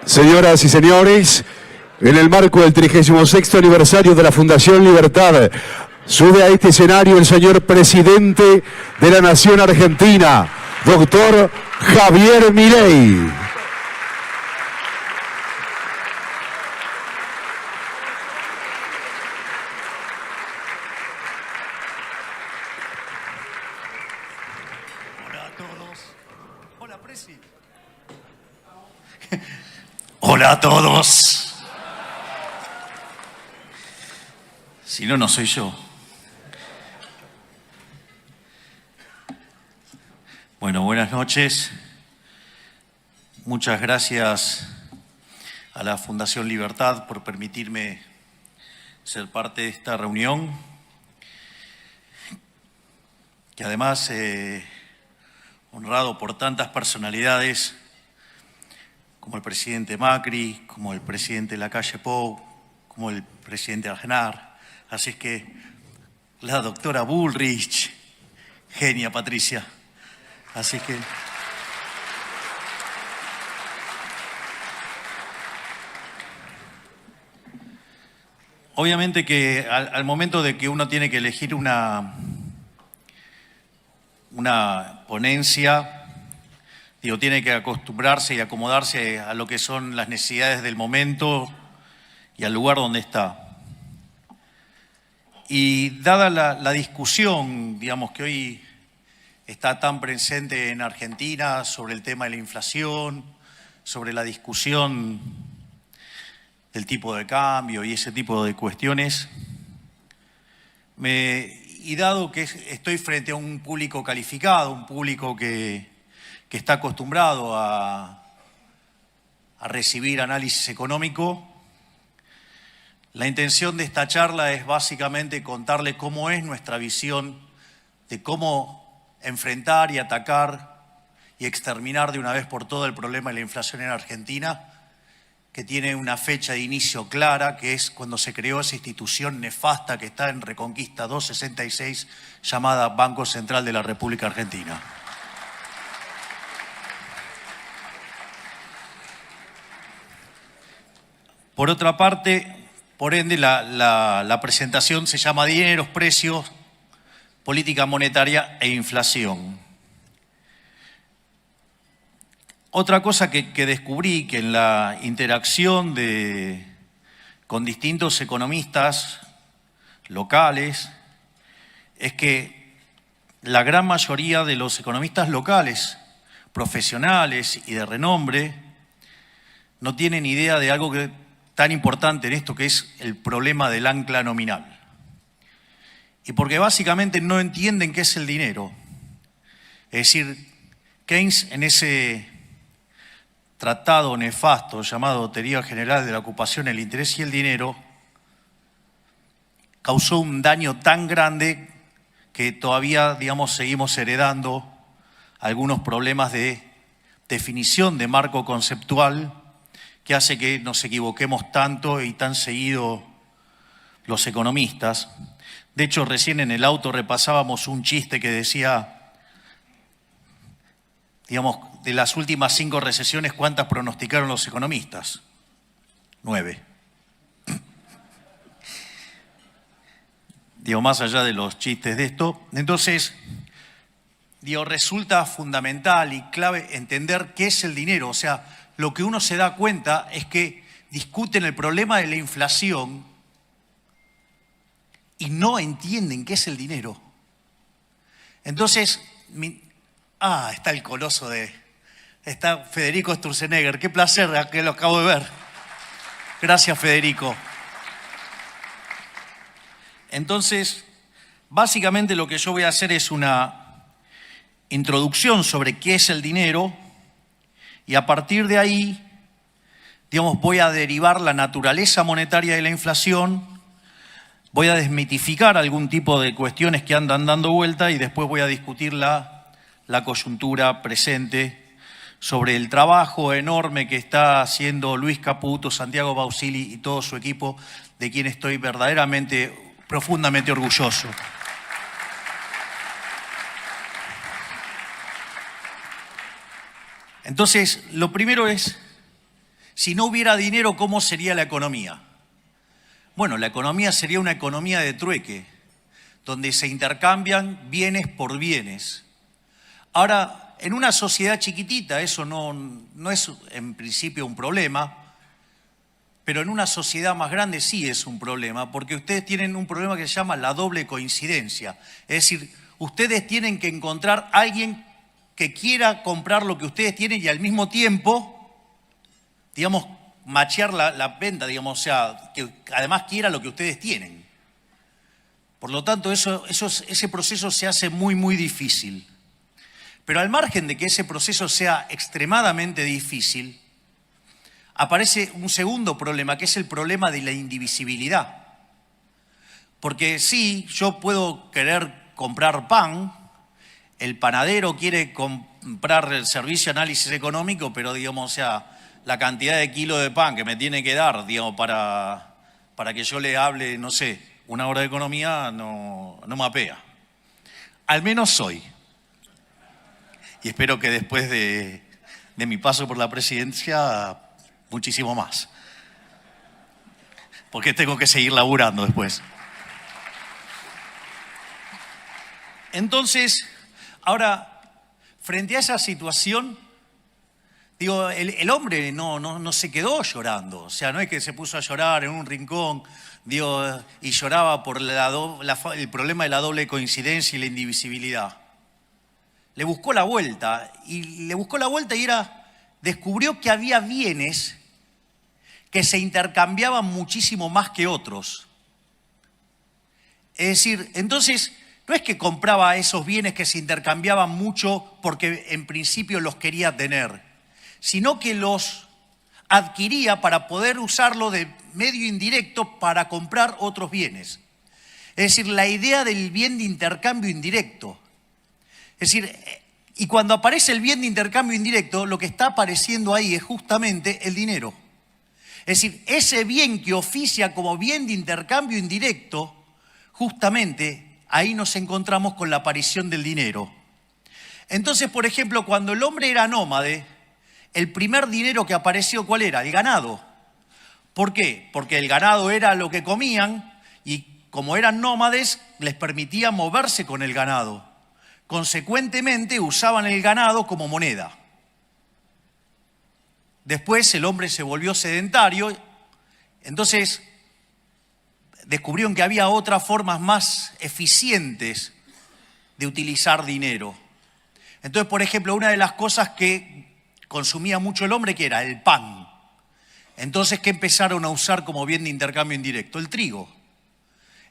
Señoras y señores, en el marco del 36º aniversario de la Fundación Libertad, sube a este escenario el señor presidente de la Nación Argentina, doctor Javier Milei. Hola a todos. Hola, Presi. Hola a todos. Si no, no soy yo. Bueno, buenas noches. Muchas gracias a la Fundación Libertad por permitirme ser parte de esta reunión, que además honrado por tantas personalidades como el presidente Macri, como el presidente Lacalle Pou, como el presidente Aznar. Así es que la doctora Bullrich, genia Patricia. Así que obviamente que al momento de que uno tiene que elegir una ponencia, tiene que acostumbrarse y acomodarse a lo que son las necesidades del momento y al lugar donde está. Y dada la discusión, digamos, que hoy está tan presente en Argentina sobre el tema de la inflación, sobre la discusión del tipo de cambio y ese tipo de cuestiones, y dado que estoy frente a un público calificado, un público que está acostumbrado a recibir análisis económico, la intención de esta charla es básicamente contarle cómo es nuestra visión de cómo enfrentar y atacar y exterminar de una vez por todas el problema de la inflación en Argentina, que tiene una fecha de inicio clara, que es cuando se creó esa institución nefasta que está en Reconquista 266, llamada Banco Central de la República Argentina. Por otra parte, por ende, la presentación se llama Dineros, Precios, Política Monetaria e Inflación. Otra cosa que descubrí, que en la interacción con distintos economistas locales, es que la gran mayoría de los economistas locales, profesionales y de renombre, no tienen idea de algo tan importante en esto, que es el problema del ancla nominal. Y porque básicamente no entienden qué es el dinero. Es decir, Keynes, en ese tratado nefasto llamado Teoría General de la Ocupación, el Interés y el Dinero, causó un daño tan grande que todavía, digamos, seguimos heredando algunos problemas de definición de marco conceptual que hace que nos equivoquemos tanto y tan seguido los economistas. De hecho, recién en el auto repasábamos un chiste que decía, digamos, de las últimas 5 recesiones, ¿cuántas pronosticaron los economistas? 9. Digo, más allá de los chistes de esto. Entonces, digo, resulta fundamental y clave entender qué es el dinero. O sea, lo que uno se da cuenta es que discuten el problema de la inflación y no entienden qué es el dinero. Entonces, está el coloso está Federico Sturzenegger. Qué placer que lo acabo de ver. Gracias, Federico. Entonces, básicamente lo que yo voy a hacer es una introducción sobre qué es el dinero y a partir de ahí, digamos, voy a derivar la naturaleza monetaria de la inflación, voy a desmitificar algún tipo de cuestiones que andan dando vuelta y después voy a discutir la coyuntura presente sobre el trabajo enorme que está haciendo Luis Caputo, Santiago Bausili y todo su equipo, de quien estoy verdaderamente, profundamente orgulloso. Entonces, lo primero es Si no hubiera dinero, ¿cómo sería la economía? Bueno, la economía sería una economía de trueque, donde se intercambian bienes por bienes. Ahora, en una sociedad chiquitita eso no es en principio un problema, pero en una sociedad más grande sí es un problema, porque ustedes tienen un problema que se llama la doble coincidencia. Es decir, ustedes tienen que encontrar a alguien que quiera comprar lo que ustedes tienen y al mismo tiempo, digamos, machear la venta, digamos, o sea, que además quiera lo que ustedes tienen. Por lo tanto, ese proceso se hace muy, muy difícil. Pero al margen de que ese proceso sea extremadamente difícil, aparece un segundo problema, que es el problema de la indivisibilidad. Porque sí, yo puedo querer comprar pan, el panadero quiere comprar el servicio de análisis económico, pero digamos, o sea, la cantidad de kilos de pan que me tiene que dar, digamos, para que yo le hable, no sé, una hora de economía, no me apea. Al menos hoy. Y espero que después de mi paso por la presidencia, muchísimo más. Porque tengo que seguir laburando después. Entonces, ahora, frente a esa situación, digo, el hombre no se quedó llorando. O sea, no es que se puso a llorar en un rincón, digo, y lloraba por el problema de la doble coincidencia y la indivisibilidad. Le buscó la vuelta y descubrió que había bienes que se intercambiaban muchísimo más que otros. Es decir, entonces, no es que compraba esos bienes que se intercambiaban mucho porque en principio los quería tener, sino que los adquiría para poder usarlo de medio indirecto para comprar otros bienes. Es decir, la idea del bien de intercambio indirecto. Es decir, y cuando aparece el bien de intercambio indirecto, lo que está apareciendo ahí es justamente el dinero. Es decir, ese bien que oficia como bien de intercambio indirecto, justamente ahí nos encontramos con la aparición del dinero. Entonces, por ejemplo, cuando el hombre era nómade, el primer dinero que apareció, ¿cuál era? El ganado. ¿Por qué? Porque el ganado era lo que comían y como eran nómades, les permitía moverse con el ganado. Consecuentemente, usaban el ganado como moneda. Después el hombre se volvió sedentario, entonces descubrieron que había otras formas más eficientes de utilizar dinero. Entonces, por ejemplo, una de las cosas que consumía mucho el hombre, que era el pan. Entonces, ¿qué empezaron a usar como bien de intercambio indirecto? El trigo.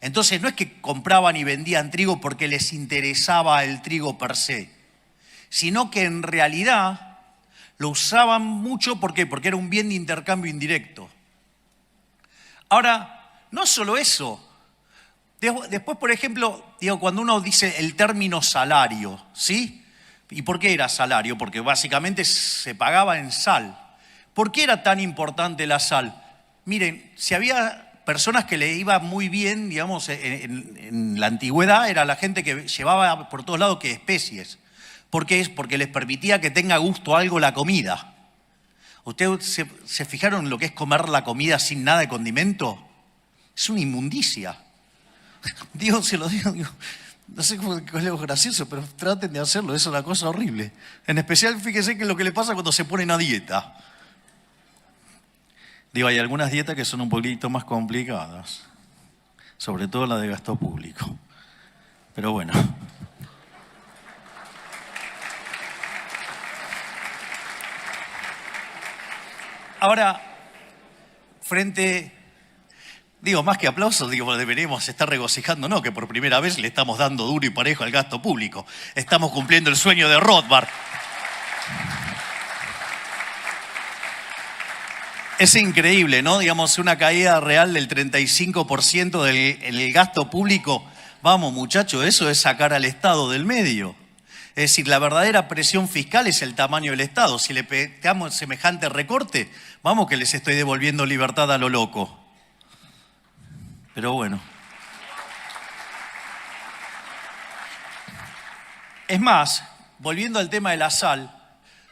Entonces, no es que compraban y vendían trigo porque les interesaba el trigo per se, sino que en realidad lo usaban mucho, ¿por qué? Porque era un bien de intercambio indirecto. Ahora, no solo eso. Después, por ejemplo, digo, cuando uno dice el término salario, ¿sí? ¿Y por qué era salario? Porque básicamente se pagaba en sal. ¿Por qué era tan importante la sal? Miren, si había personas que le iba muy bien, digamos, en la antigüedad, era la gente que llevaba por todos lados que especies. ¿Por qué? Porque les permitía que tenga gusto algo la comida. ¿Ustedes se fijaron en lo que es comer la comida sin nada de condimento? Es una inmundicia. Dios se lo digo, no sé cómo es lo gracioso, pero traten de hacerlo, eso es una cosa horrible. En especial, fíjense que es lo que le pasa cuando se ponen a dieta. Digo, hay algunas dietas que son un poquito más complicadas, sobre todo la de gasto público. Pero bueno. Ahora, más que aplausos, deberíamos estar regocijándonos que por primera vez le estamos dando duro y parejo al gasto público. Estamos cumpliendo el sueño de Rothbard. Es increíble, ¿no? Digamos, una caída real del 35% del gasto público. Vamos, muchachos, eso es sacar al Estado del medio. Es decir, la verdadera presión fiscal es el tamaño del Estado. Si le pegamos semejante recorte, vamos que les estoy devolviendo libertad a lo loco. Pero bueno. Es más, volviendo al tema de la sal,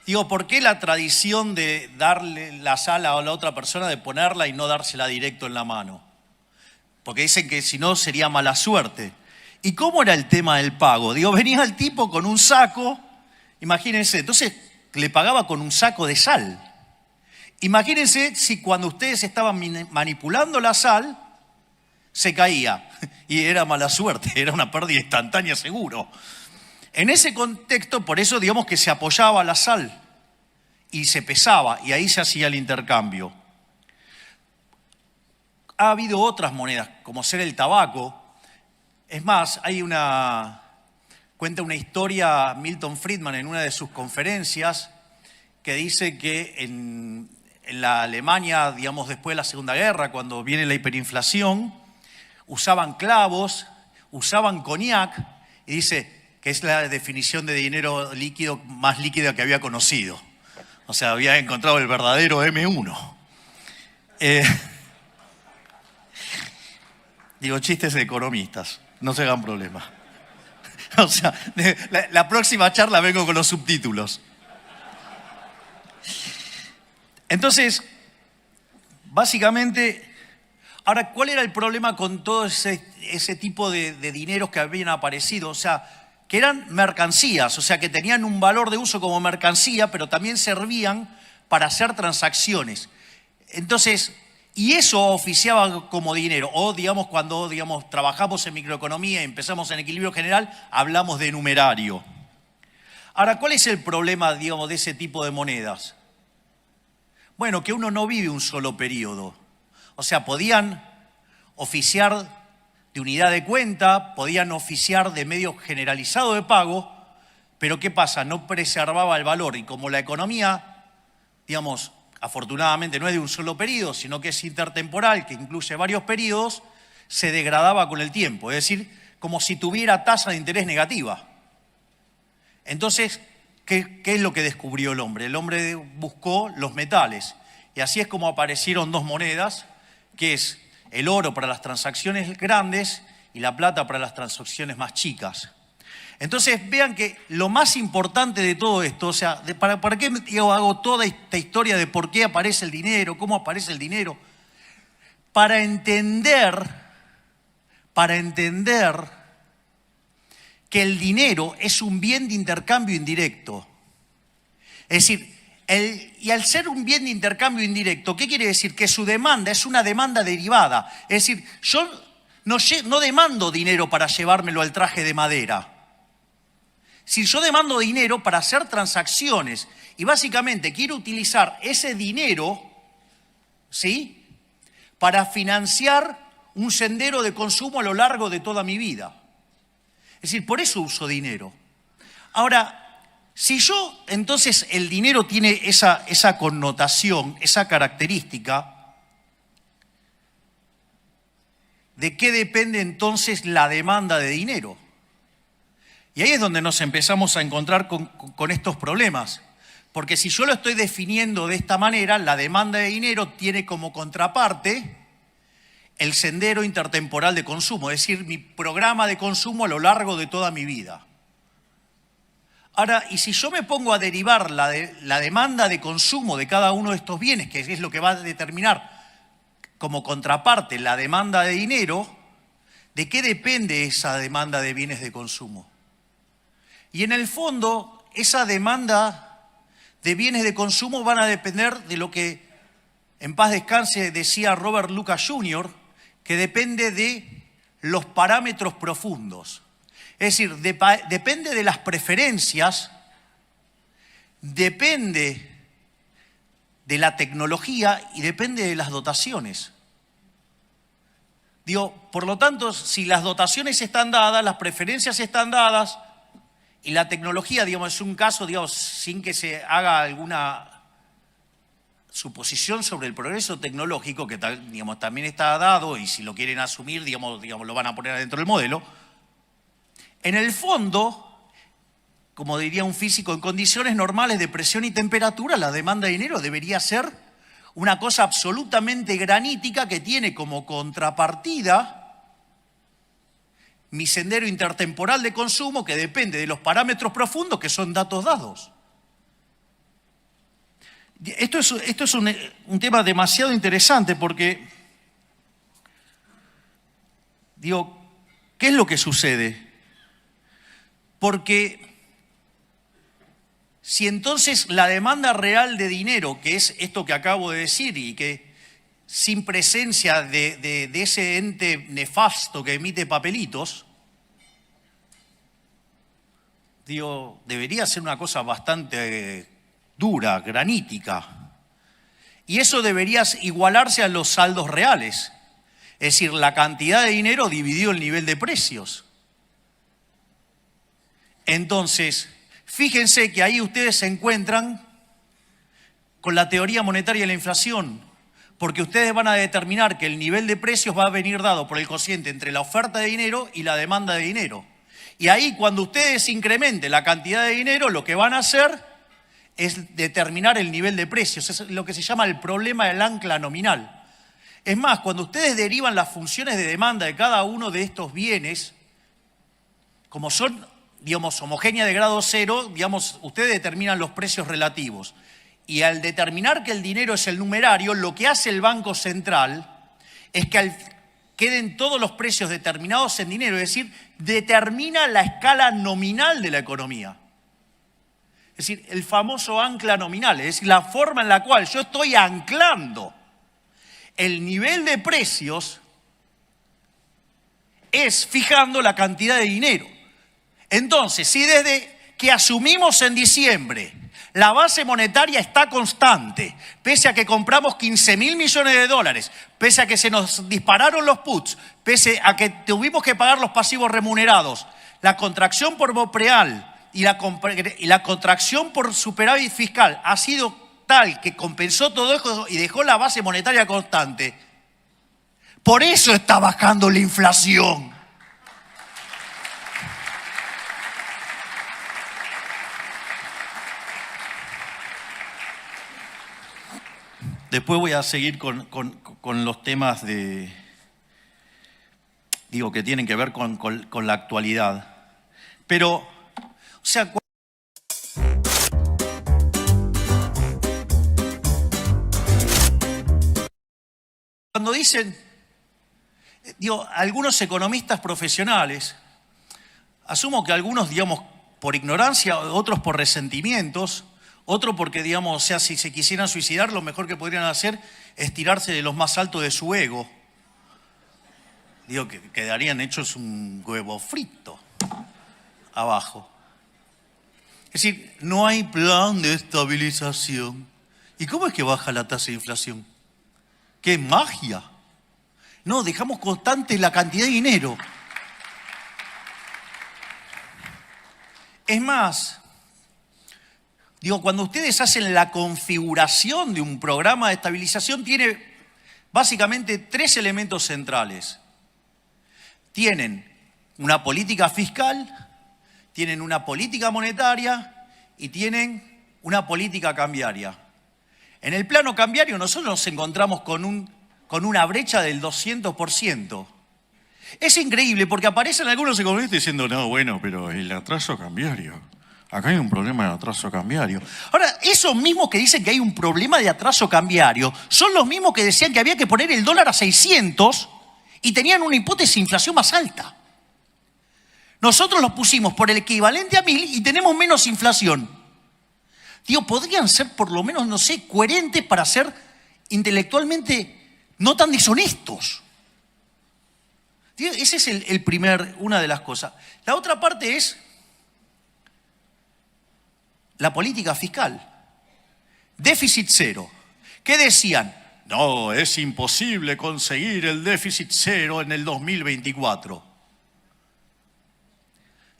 Digo, ¿por qué la tradición de darle la sal a la otra persona, de ponerla y no dársela directo en la mano? Porque dicen que si no sería mala suerte. ¿Y cómo era el tema del pago? Digo, venía el tipo con un saco, imagínense, entonces le pagaba con un saco de sal. Imagínense si cuando ustedes estaban manipulando la sal, se caía. Y era mala suerte, era una pérdida instantánea seguro. En ese contexto, por eso digamos que se apoyaba la sal y se pesaba y ahí se hacía el intercambio. Ha habido otras monedas, como ser el tabaco. Es más, cuenta una historia Milton Friedman en una de sus conferencias que dice que en la Alemania, digamos, después de la Segunda Guerra, cuando viene la hiperinflación, usaban clavos, usaban coñac, y dice que es la definición de dinero líquido más líquida que había conocido. O sea, había encontrado el verdadero M1. Digo, chistes de economistas, no se hagan problema. O sea, la próxima charla vengo con los subtítulos. Entonces, básicamente, ahora, ¿cuál era el problema con todo ese tipo de dineros que habían aparecido? O sea, que eran mercancías, o sea, que tenían un valor de uso como mercancía, pero también servían para hacer transacciones. Entonces, y eso oficiaba como dinero. O, digamos, cuando trabajamos en microeconomía y empezamos en equilibrio general, hablamos de numerario. Ahora, ¿cuál es el problema, digamos, de ese tipo de monedas? Bueno, que uno no vive un solo periodo. O sea, podían oficiar de unidad de cuenta, podían oficiar de medio generalizado de pago, pero ¿qué pasa? No preservaba el valor. Y como la economía, digamos, afortunadamente no es de un solo periodo, sino que es intertemporal, que incluye varios periodos, se degradaba con el tiempo. Es decir, como si tuviera tasa de interés negativa. Entonces, ¿qué es lo que descubrió el hombre? El hombre buscó los metales. Y así es como aparecieron dos monedas, que es el oro para las transacciones grandes y la plata para las transacciones más chicas. Entonces, vean que lo más importante de todo esto, o sea, ¿para qué hago toda esta historia de por qué aparece el dinero, cómo aparece el dinero? Para entender que el dinero es un bien de intercambio indirecto. Es decir, y al ser un bien de intercambio indirecto, ¿qué quiere decir? Que su demanda es una demanda derivada. Es decir, yo no demando dinero para llevármelo al traje de madera. Si yo demando dinero para hacer transacciones y básicamente quiero utilizar ese dinero, ¿sí?, para financiar un sendero de consumo a lo largo de toda mi vida. Es decir, por eso uso dinero. Ahora, si yo, entonces el dinero tiene esa connotación, esa característica, ¿de qué depende entonces la demanda de dinero? Y ahí es donde nos empezamos a encontrar con estos problemas. Porque si yo lo estoy definiendo de esta manera, la demanda de dinero tiene como contraparte el sendero intertemporal de consumo, es decir, mi programa de consumo a lo largo de toda mi vida. Ahora, y si yo me pongo a derivar la demanda de consumo de cada uno de estos bienes, que es lo que va a determinar como contraparte la demanda de dinero, ¿de qué depende esa demanda de bienes de consumo? Y en el fondo, esa demanda de bienes de consumo van a depender de lo que, en paz descanse, decía Robert Lucas Jr., que depende de los parámetros profundos. Es decir, depende de las preferencias, depende de la tecnología y depende de las dotaciones. Digo, por lo tanto, si las dotaciones están dadas, las preferencias están dadas y la tecnología, digamos, es un caso, digamos, sin que se haga alguna suposición sobre el progreso tecnológico, que digamos, también está dado y si lo quieren asumir, digamos, lo van a poner dentro del modelo. En el fondo, como diría un físico, en condiciones normales de presión y temperatura, la demanda de dinero debería ser una cosa absolutamente granítica que tiene como contrapartida mi sendero intertemporal de consumo que depende de los parámetros profundos que son datos dados. Esto es un tema demasiado interesante porque, digo, ¿qué es lo que sucede? Porque si entonces la demanda real de dinero, que es esto que acabo de decir y que sin presencia de ese ente nefasto que emite papelitos, digo, debería ser una cosa bastante dura, granítica. Y eso debería igualarse a los saldos reales, es decir, la cantidad de dinero dividido el nivel de precios. Entonces, fíjense que ahí ustedes se encuentran con la teoría monetaria de la inflación, porque ustedes van a determinar que el nivel de precios va a venir dado por el cociente entre la oferta de dinero y la demanda de dinero. Y ahí, cuando ustedes incrementen la cantidad de dinero, lo que van a hacer es determinar el nivel de precios. Es lo que se llama el problema del ancla nominal. Es más, cuando ustedes derivan las funciones de demanda de cada uno de estos bienes, como son, digamos, homogéneas de grado cero, digamos, ustedes determinan los precios relativos. Y al determinar que el dinero es el numerario, lo que hace el Banco Central es que queden todos los precios determinados en dinero, es decir, determina la escala nominal de la economía. Es decir, el famoso ancla nominal, es decir, la forma en la cual yo estoy anclando el nivel de precios es fijando la cantidad de dinero. Entonces, si desde que asumimos en diciembre la base monetaria está constante, pese a que compramos 15.000 millones de dólares, pese a que se nos dispararon los puts, pese a que tuvimos que pagar los pasivos remunerados, la contracción por Bopreal y la contracción por superávit fiscal ha sido tal que compensó todo eso y dejó la base monetaria constante. Por eso está bajando la inflación. Después voy a seguir con los temas que tienen que ver con la actualidad. Pero, o sea, cuando dicen, algunos economistas profesionales, asumo que algunos, por ignorancia, otros por resentimientos, otro porque, o sea, si se quisieran suicidar, lo mejor que podrían hacer es tirarse de los más altos de su ego. Que quedarían hechos un huevo frito abajo. Es decir, no hay plan de estabilización. ¿Y cómo es que baja la tasa de inflación? ¡Qué magia! No, dejamos constante la cantidad de dinero. Es más, cuando ustedes hacen la configuración de un programa de estabilización, tiene básicamente 3 elementos centrales. Tienen una política fiscal, tienen una política monetaria y tienen una política cambiaria. En el plano cambiario nosotros nos encontramos con una brecha del 200%. Es increíble porque aparecen algunos economistas diciendo, no, bueno, pero el atraso cambiario. Acá hay un problema de atraso cambiario. Ahora, esos mismos que dicen que hay un problema de atraso cambiario son los mismos que decían que había que poner el dólar a 600 y tenían una hipótesis de inflación más alta. Nosotros los pusimos por el equivalente a 1000 y tenemos menos inflación. Podrían ser por lo menos, no sé, coherentes para ser intelectualmente no tan deshonestos. Ese es una de las cosas. La otra parte es la política fiscal. Déficit cero. ¿Qué decían? No, es imposible conseguir el déficit cero en el 2024.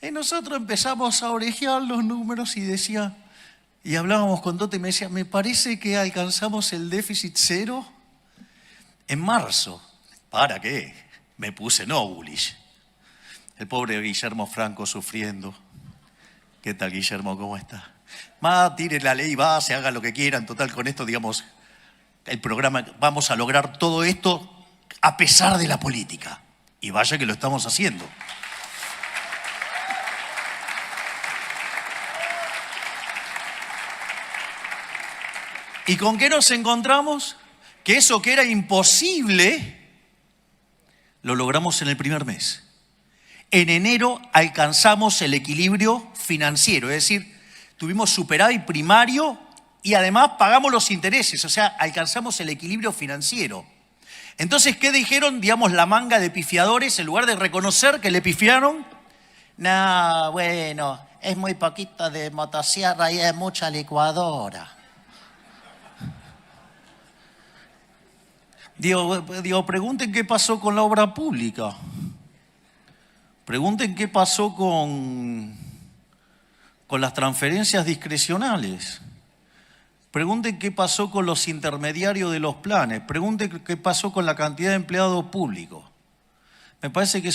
Y nosotros empezamos a orejear los números y hablábamos con Tote y me decía, me parece que alcanzamos el déficit cero en marzo. ¿Para qué? Me puse no bullish. El pobre Guillermo Franco sufriendo. ¿Qué tal, Guillermo? ¿Cómo está? Tire la ley base, haga lo que quieran. Total, con esto, el programa, vamos a lograr todo esto a pesar de la política. Y vaya que lo estamos haciendo. ¿Y con qué nos encontramos? Que eso que era imposible, lo logramos en el primer mes. En enero alcanzamos el equilibrio financiero, es decir, tuvimos superávit primario y además pagamos los intereses, o sea, alcanzamos el equilibrio financiero. Entonces, ¿qué dijeron, digamos, la manga de pifiadores? En lugar de reconocer que le pifiaron, no, bueno, es muy poquito de motosierra y es mucha licuadora. Digo, pregunten qué pasó con la obra pública. Pregunten qué pasó con las transferencias discrecionales. Pregunten qué pasó con los intermediarios de los planes. Pregunten qué pasó con la cantidad de empleados públicos. Me parece que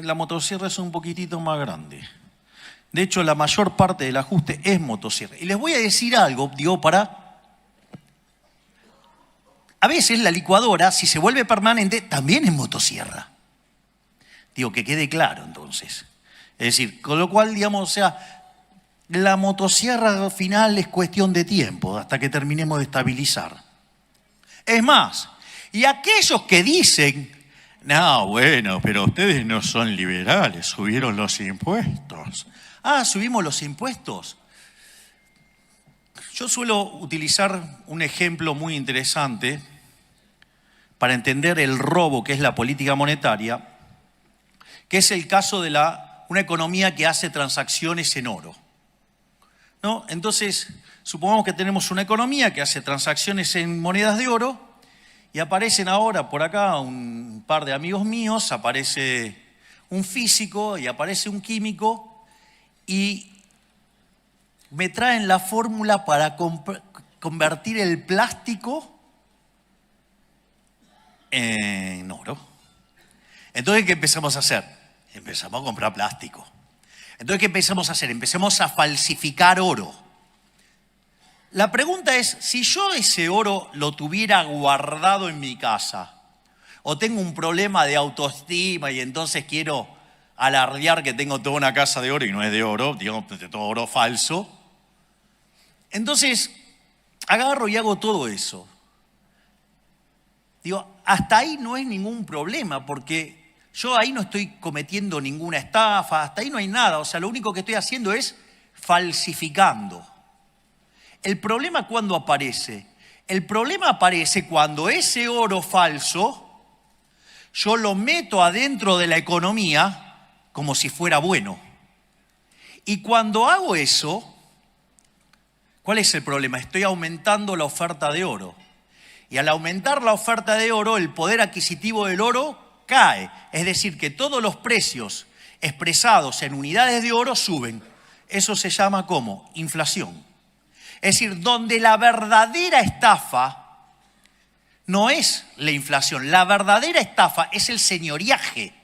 la motosierra es un poquitito más grande. De hecho, la mayor parte del ajuste es motosierra. Y les voy a decir algo, a veces la licuadora, si se vuelve permanente, también es motosierra. Que quede claro entonces. Es decir, con lo cual, la motosierra final es cuestión de tiempo hasta que terminemos de estabilizar. Es más, y aquellos que dicen, no, bueno, pero ustedes no son liberales, subieron los impuestos. Ah, ¿subimos los impuestos? Yo suelo utilizar un ejemplo muy interesante para entender el robo que es la política monetaria, que es el caso de una economía que hace transacciones en oro, ¿no? Entonces, supongamos que tenemos una economía que hace transacciones en monedas de oro y aparecen ahora por acá un par de amigos míos, aparece un físico y aparece un químico y me traen la fórmula para convertir el plástico en oro. Entonces, ¿qué empezamos a hacer? Empezamos a comprar plástico. Entonces, ¿qué empezamos a hacer? Empezamos a falsificar oro. La pregunta es, si yo ese oro lo tuviera guardado en mi casa, o tengo un problema de autoestima y entonces quiero alardear que tengo toda una casa de oro y no es de oro, digamos, de todo oro falso, entonces agarro y hago todo eso. Hasta ahí no es ningún problema, porque yo ahí no estoy cometiendo ninguna estafa, hasta ahí no hay nada. O sea, lo único que estoy haciendo es falsificando. ¿El problema cuándo aparece? El problema aparece cuando ese oro falso yo lo meto adentro de la economía como si fuera bueno. Y cuando hago eso, ¿cuál es el problema? Estoy aumentando la oferta de oro. Y al aumentar la oferta de oro, el poder adquisitivo del oro cae. Es decir, que todos los precios expresados en unidades de oro suben. Eso se llama ¿cómo? Inflación. Es decir, donde la verdadera estafa no es la inflación. La verdadera estafa es el señoriaje.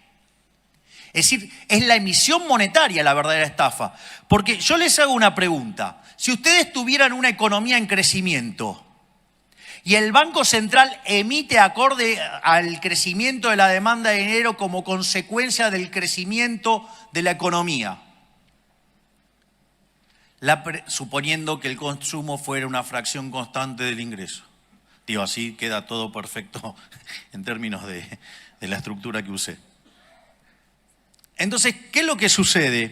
Es decir, es la emisión monetaria la verdadera estafa. Porque yo les hago una pregunta. Si ustedes tuvieran una economía en crecimiento y el Banco Central emite acorde al crecimiento de la demanda de dinero como consecuencia del crecimiento de la economía, suponiendo que el consumo fuera una fracción constante del ingreso. Así queda todo perfecto en términos de la estructura que usé. Entonces, ¿qué es lo que sucede?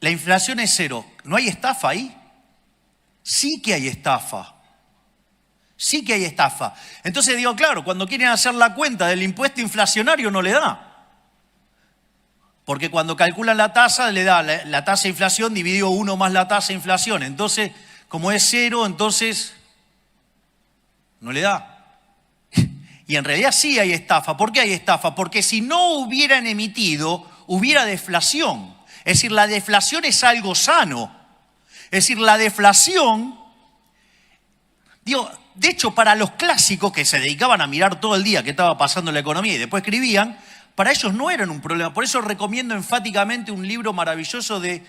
La inflación es cero. ¿No hay estafa ahí? Sí que hay estafa. Sí que hay estafa. Entonces claro, cuando quieren hacer la cuenta del impuesto inflacionario no le da. Porque cuando calculan la tasa, le da la tasa de inflación dividido 1 más la tasa de inflación. Entonces, como es cero, entonces no le da. Y en realidad sí hay estafa. ¿Por qué hay estafa? Porque si no hubieran emitido, hubiera deflación. Es decir, la deflación es algo sano. Es decir, la deflación, de hecho, para los clásicos que se dedicaban a mirar todo el día qué estaba pasando en la economía y después escribían, para ellos no eran un problema. Por eso recomiendo enfáticamente un libro maravilloso de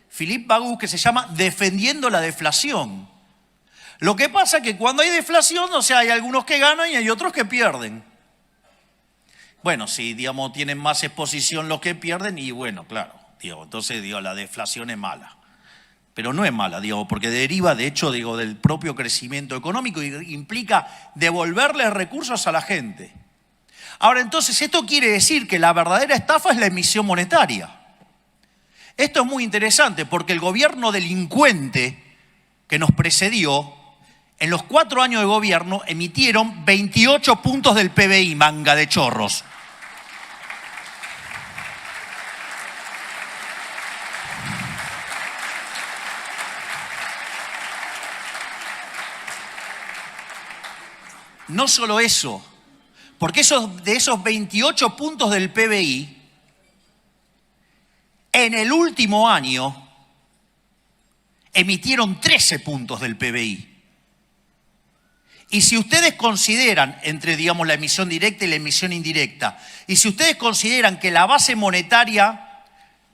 Philippe Bagus que se llama Defendiendo la deflación. Lo que pasa es que cuando hay deflación, hay algunos que ganan y hay otros que pierden. Bueno, si, tienen más exposición los que pierden y bueno, claro, entonces, la deflación es mala. pero no es mala, digo, porque deriva, de hecho, digo, del propio crecimiento económico y implica devolverle recursos a la gente. Ahora, entonces, esto quiere decir que la verdadera estafa es la emisión monetaria. Esto es muy interesante porque el gobierno delincuente que nos precedió, en los 4 años de gobierno, emitieron 28 puntos del PBI, manga de chorros. No solo eso, porque de esos 28 puntos del PBI, en el último año emitieron 13 puntos del PBI. Y si ustedes consideran, entre, digamos, la emisión directa y la emisión indirecta, y si ustedes consideran que la base monetaria,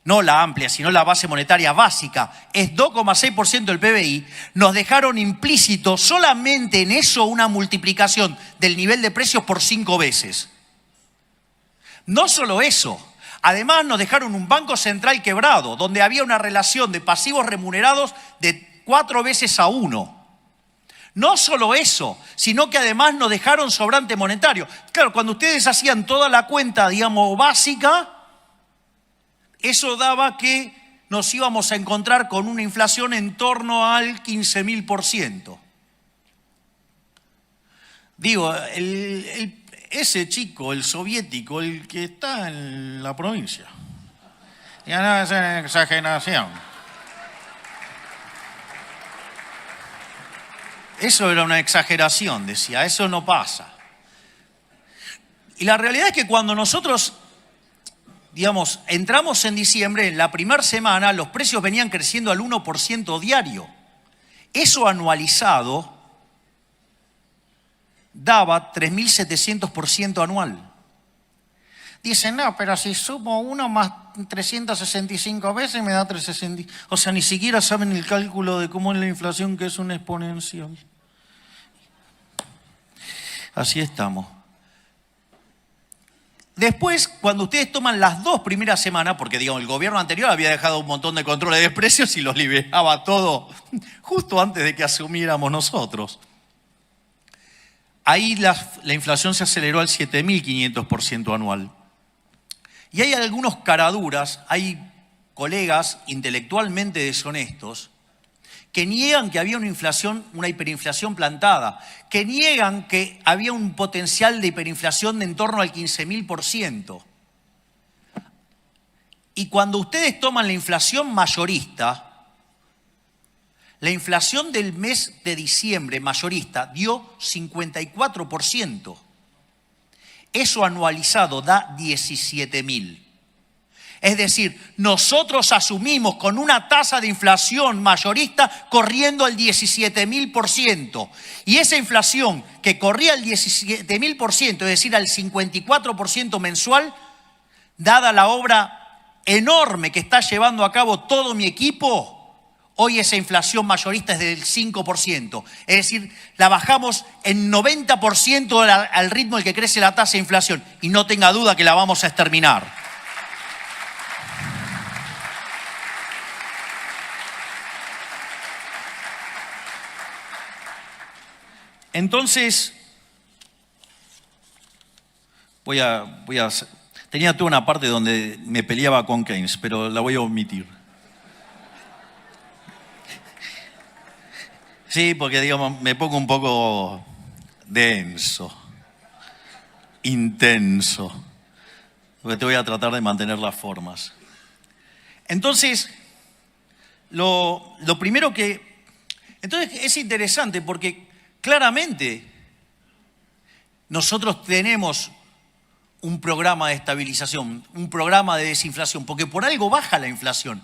no la amplia, sino la base monetaria básica, es 2,6% del PBI, nos dejaron implícito solamente en eso una multiplicación del nivel de precios por 5 veces. No solo eso, además nos dejaron un banco central quebrado, donde había una relación de pasivos remunerados de 4 veces a 1. No solo eso, sino que además nos dejaron sobrante monetario. Claro, cuando ustedes hacían toda la cuenta, digamos, básica, eso daba que nos íbamos a encontrar con una inflación en torno al 15.000%. Digo, ese chico, el soviético, el que está en la provincia, ya no es una exageración. Eso era una exageración, decía, eso no pasa. Y la realidad es que cuando nosotros, digamos, entramos en diciembre, en la primera semana, los precios venían creciendo al 1% diario. Eso anualizado daba 3.700% anual. Dicen, no, pero si sumo 1 más 365 veces me da 360. O sea, ni siquiera saben el cálculo de cómo es la inflación, que es una exponencial. Así estamos. Después, cuando ustedes toman las 2 primeras semanas, porque digamos, el gobierno anterior había dejado un montón de controles de precios y los liberaba todo justo antes de que asumiéramos nosotros. Ahí la inflación se aceleró al 7.500% anual. Y hay algunos caraduras, hay colegas intelectualmente deshonestos que niegan que había una inflación, una hiperinflación plantada, que niegan que había un potencial de hiperinflación de en torno al 15.000%. Y cuando ustedes toman la inflación mayorista, la inflación del mes de diciembre mayorista dio 54%. Eso anualizado da 17.000. Es decir, nosotros asumimos con una tasa de inflación mayorista corriendo al 17.000%. Y esa inflación que corría al 17.000%, es decir, al 54% mensual, dada la obra enorme que está llevando a cabo todo mi equipo, hoy esa inflación mayorista es del 5%. Es decir, la bajamos en 90% al ritmo al que crece la tasa de inflación. Y no tenga duda que la vamos a exterminar. Entonces, tenía toda una parte donde me peleaba con Keynes, pero la voy a omitir. Sí, porque digamos, me pongo un poco denso, intenso, porque te voy a tratar de mantener las formas. Entonces, lo primero que... Entonces es interesante porque claramente nosotros tenemos un programa de estabilización, un programa de desinflación, porque por algo baja la inflación.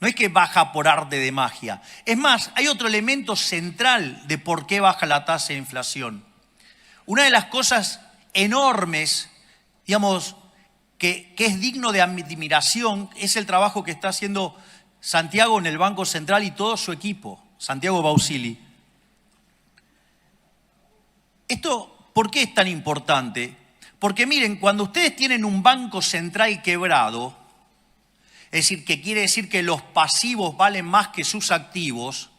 No es que baja por arte de magia. Es más, hay otro elemento central de por qué baja la tasa de inflación. Una de las cosas enormes, digamos, que es digno de admiración, es el trabajo que está haciendo Santiago en el Banco Central y todo su equipo, Santiago Bausili. Esto, ¿por qué es tan importante? Porque miren, cuando ustedes tienen un banco central quebrado, es decir, que quiere decir que los pasivos valen más que sus activos,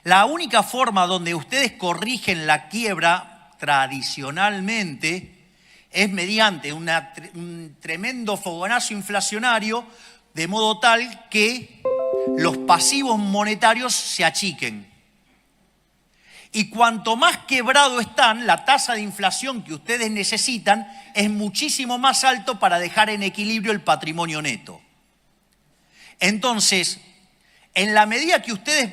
la única forma donde ustedes corrigen la quiebra tradicionalmente es mediante un tremendo fogonazo inflacionario, de modo tal que los pasivos monetarios se achiquen. Y cuanto más quebrado están, la tasa de inflación que ustedes necesitan es muchísimo más alto para dejar en equilibrio el patrimonio neto. Entonces, en la medida que ustedes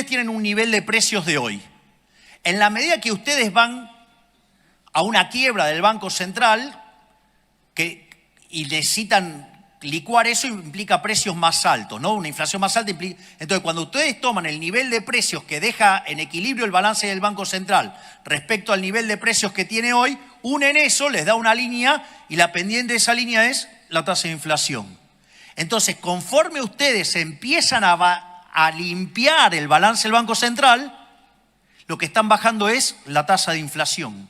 tienen un nivel de precios de hoy. En la medida que ustedes van a una quiebra del Banco Central y necesitan licuar eso, implica precios más altos, ¿no? Una inflación más alta implica... Entonces, cuando ustedes toman el nivel de precios que deja en equilibrio el balance del Banco Central respecto al nivel de precios que tiene hoy, unen eso, les da una línea y la pendiente de esa línea es la tasa de inflación. Entonces, conforme ustedes empiezan a limpiar el balance del Banco Central, lo que están bajando es la tasa de inflación.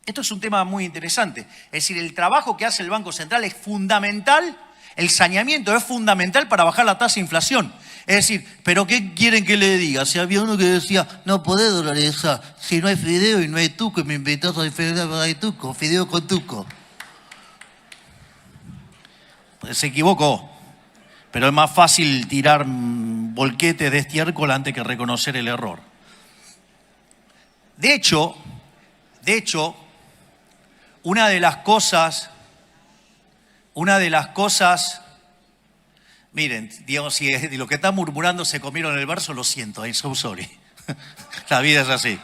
Esto es un tema muy interesante. Es decir, el trabajo que hace el Banco Central es fundamental, el saneamiento es fundamental para bajar la tasa de inflación. Es decir, ¿pero qué quieren que le diga? Si había uno que decía, no podés dolarizar, si no hay fideo y no hay tuco, y me invitás a fideo y tuco, fideo con tuco. Pues se equivocó, pero es más fácil tirar volquete de estiércol antes que reconocer el error. De hecho, una de las cosas, miren, digamos, si lo que están murmurando se comieron el verso, lo siento, I'm so sorry. La vida es así.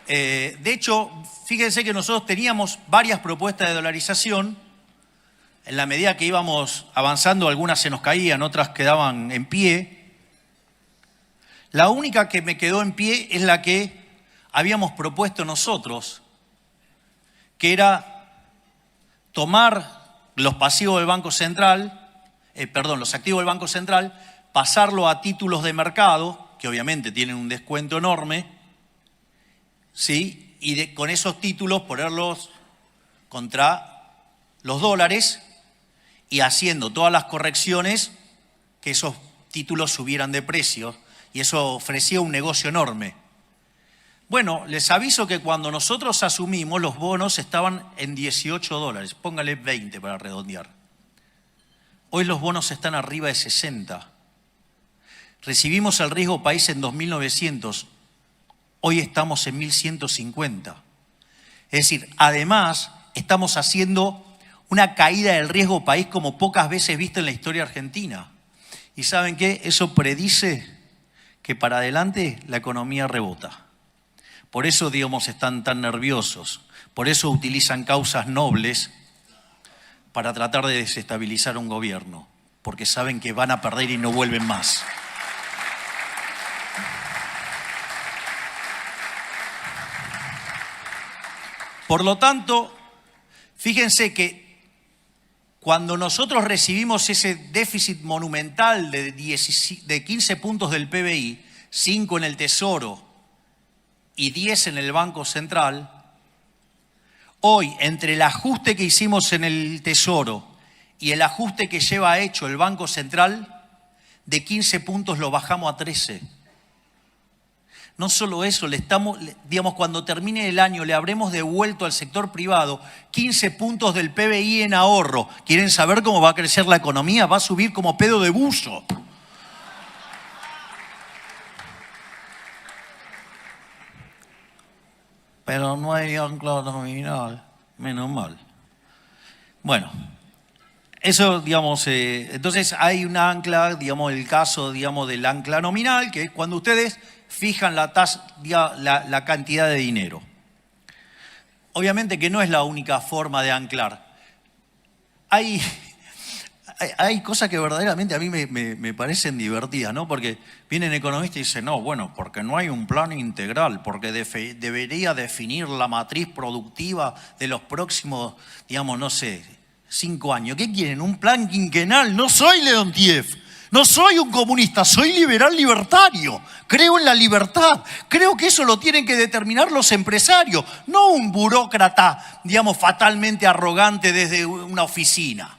De hecho, fíjense que nosotros teníamos varias propuestas de dolarización. En la medida que íbamos avanzando, algunas se nos caían, otras quedaban en pie. La única que me quedó en pie es la que habíamos propuesto nosotros, que era tomar los pasivos del Banco Central, los activos del Banco Central, pasarlo a títulos de mercado, que obviamente tienen un descuento enorme, ¿sí? Y con esos títulos ponerlos contra los dólares y haciendo todas las correcciones que esos títulos subieran de precio. Y eso ofrecía un negocio enorme. Bueno, les aviso que cuando nosotros asumimos, los bonos estaban en $18. Póngale 20 para redondear. Hoy los bonos están arriba de 60. Recibimos el riesgo país en 2.900. Hoy estamos en 1.150. Es decir, además, estamos haciendo una caída del riesgo país como pocas veces visto en la historia argentina. ¿Y saben qué? Eso predice que para adelante la economía rebota. Por eso, digamos, están tan nerviosos. Por eso utilizan causas nobles para tratar de desestabilizar un gobierno. Porque saben que van a perder y no vuelven más. Por lo tanto, fíjense que cuando nosotros recibimos ese déficit monumental de 15 puntos del PBI, 5 en el Tesoro y 10 en el Banco Central, hoy entre el ajuste que hicimos en el Tesoro y el ajuste que lleva hecho el Banco Central, de 15 puntos lo bajamos a 13. No solo eso, cuando termine el año le habremos devuelto al sector privado 15 puntos del PBI en ahorro. ¿Quieren saber cómo va a crecer la economía? Va a subir como pedo de buzo. Pero no hay ancla nominal, menos mal. Bueno, eso, entonces hay un ancla, el caso, del ancla nominal, que es cuando ustedes fijan la cantidad de dinero. Obviamente que no es la única forma de anclar. Hay cosas que verdaderamente a mí me parecen divertidas, ¿no? Porque vienen economistas y dicen, no, bueno, porque no hay un plan integral, porque debería definir la matriz productiva de los próximos, 5 años. ¿Qué quieren? ¿Un plan quinquenal? No soy Leontiev. No soy un comunista, soy liberal libertario. Creo en la libertad. Creo que eso lo tienen que determinar los empresarios, no un burócrata, digamos, fatalmente arrogante desde una oficina.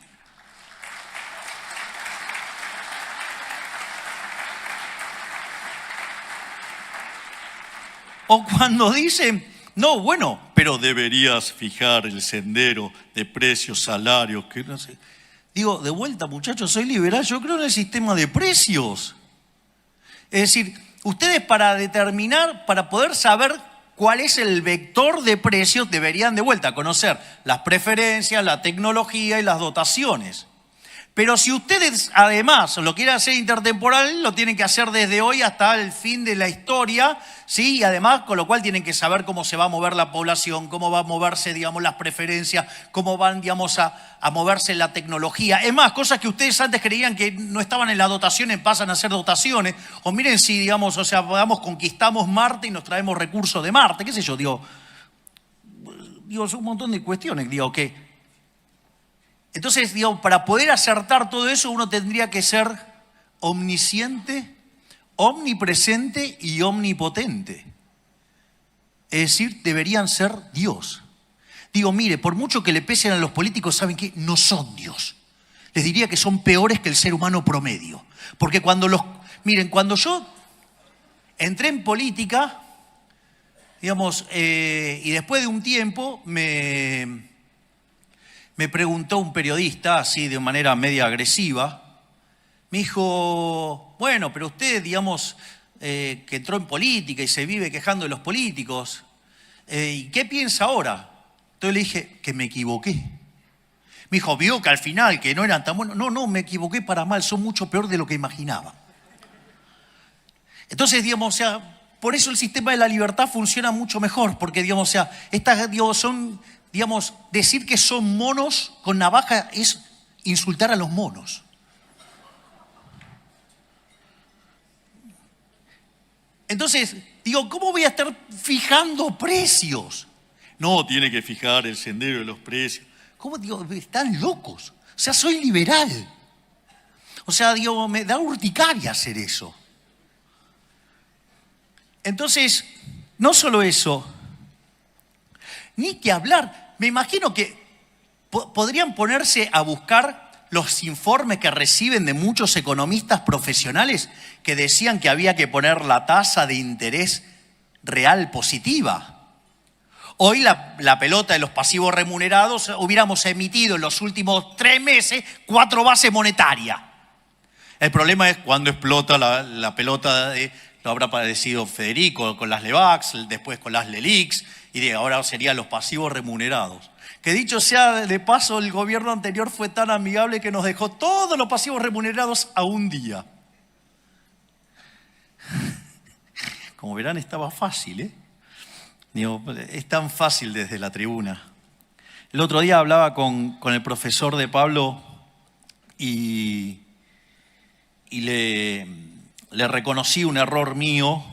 O cuando dicen, no, bueno, pero deberías fijar el sendero de precios, salarios, que no sé. Digo, de vuelta, muchachos, soy liberal, yo creo en el sistema de precios. Es decir, ustedes para determinar, para poder saber cuál es el vector de precios, deberían de vuelta conocer las preferencias, la tecnología y las dotaciones. Pero si ustedes además lo quieren hacer intertemporal, lo tienen que hacer desde hoy hasta el fin de la historia, ¿sí? Y además, con lo cual tienen que saber cómo se va a mover la población, cómo va a moverse, digamos, las preferencias, cómo van, digamos, a moverse la tecnología. Es más, cosas que ustedes antes creían que no estaban en las dotaciones, pasan a ser dotaciones. O miren si, digamos, o sea, conquistamos Marte y nos traemos recursos de Marte, qué sé yo, digo, son un montón de cuestiones, digo, que... Entonces, digo, para poder acertar todo eso uno tendría que ser omnisciente, omnipresente y omnipotente. Es decir, deberían ser Dios. Digo, mire, por mucho que le pesen a los políticos, ¿saben qué? No son Dios. Les diría que son peores que el ser humano promedio. Porque cuando yo entré en política, digamos, y después de un tiempo me preguntó un periodista, así de manera media agresiva, me dijo, bueno, pero usted, digamos, que entró en política y se vive quejando de los políticos, ¿y qué piensa ahora? Entonces le dije, que me equivoqué. Me dijo, vio que al final, que no eran tan buenos. No, me equivoqué para mal, son mucho peor de lo que imaginaba. Entonces, digamos, o sea, por eso el sistema de la libertad funciona mucho mejor, porque, digamos, o sea, estas, digamos, son... Digamos, decir que son monos con navaja es insultar a los monos. Entonces, digo, ¿cómo voy a estar fijando precios? No, tiene que fijar el sendero de los precios. ¿Cómo? Digo, están locos. O sea, soy liberal. O sea, digo, me da urticaria hacer eso. Entonces, no solo eso, ni que hablar. Me imagino que podrían ponerse a buscar los informes que reciben de muchos economistas profesionales que decían que había que poner la tasa de interés real positiva. Hoy la pelota de los pasivos remunerados hubiéramos emitido en los últimos 3 meses 4 bases monetarias. El problema es cuando explota la pelota, lo habrá padecido Federico con las LEVAX, después con las LELIX, y ahora serían los pasivos remunerados. Que dicho sea de paso, el gobierno anterior fue tan amigable que nos dejó todos los pasivos remunerados a un día. Como verán, estaba fácil, ¿eh? Digo, es tan fácil desde la tribuna. El otro día hablaba con el profesor de Pablo y le reconocí un error mío,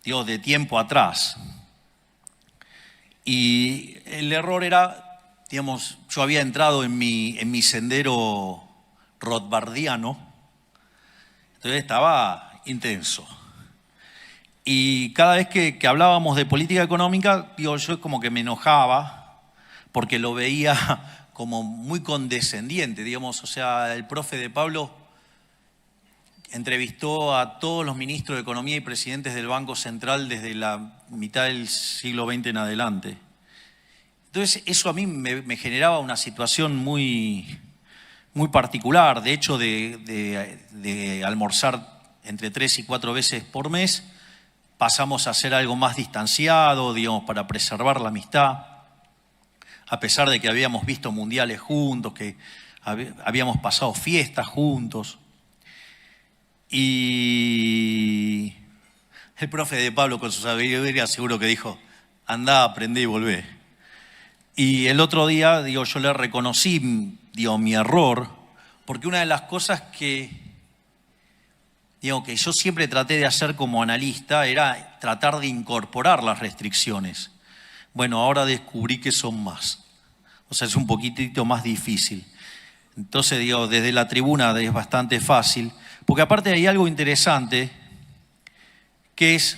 digo, de tiempo atrás. Y el error era, digamos, yo había entrado en mi sendero rothbardiano, entonces estaba intenso. Y cada vez que hablábamos de política económica, digo, yo como que me enojaba porque lo veía como muy condescendiente, digamos. O sea, el profe de Pablo entrevistó a todos los ministros de Economía y presidentes del Banco Central desde la mitad del siglo XX en adelante. Entonces, eso a mí me generaba una situación muy, muy particular. De hecho, de almorzar entre 3 y 4 veces por mes, pasamos a hacer algo más distanciado, digamos, para preservar la amistad, a pesar de que habíamos visto mundiales juntos, que habíamos pasado fiestas juntos. Y el profe de Pablo, con su sabiduría, seguro que dijo, andá, aprendé y volvé. Y el otro día, digo, yo le reconocí, digo, mi error, porque una de las cosas que yo siempre traté de hacer como analista era tratar de incorporar las restricciones. Bueno, ahora descubrí que son más. O sea, es un poquitito más difícil. Entonces, digo, desde la tribuna es bastante fácil, porque aparte hay algo interesante, que es,